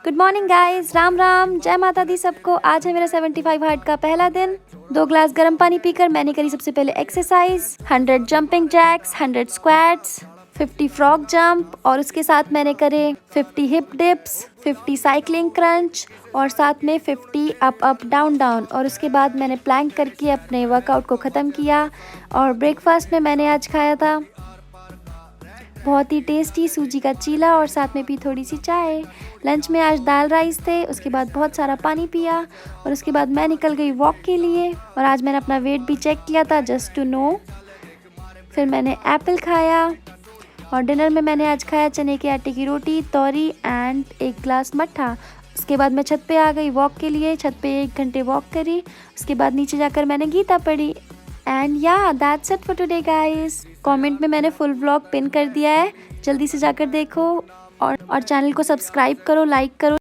Good morning guys, Ram Ram, जय माता दी सबको। आज है मेरा 75 हार्ट का पहला दिन। 2 ग्लास गर्म पानी पीकर मैंने करी सबसे पहले exercise, 100 jumping jacks, 100 squats, 50 frog jump और उसके साथ मैंने करे 50 हिप डिप्स, 50 साइकिलिंग क्रंच और साथ में 50 अप अप डाउन डाउन। और उसके बाद मैंने प्लैंक करके अपने वर्कआउट को ख़त्म किया। और ब्रेकफास्ट में मैंने आज खाया था बहुत ही टेस्टी सूजी का चीला और साथ में पी थोड़ी सी चाय। लंच में आज दाल राइस थे, उसके बाद बहुत सारा पानी पिया और उसके बाद मैं निकल गई वॉक के लिए। और आज मैंने अपना वेट भी चेक किया था जस्ट टू नो। फिर मैंने एप्पल खाया और डिनर में मैंने आज खाया चने के आटे की रोटी, तौरी एंड 1 ग्लास मट्ठा। उसके बाद मैं छत पे आ गई वॉक के लिए। छत पे 1 घंटे वॉक करी, उसके बाद नीचे जाकर मैंने गीता पढ़ी। एंड या that's it for today guys. Comment में मैंने फुल व्लॉग पिन कर दिया है, जल्दी से जाकर देखो और चैनल को सब्सक्राइब करो, लाइक करो।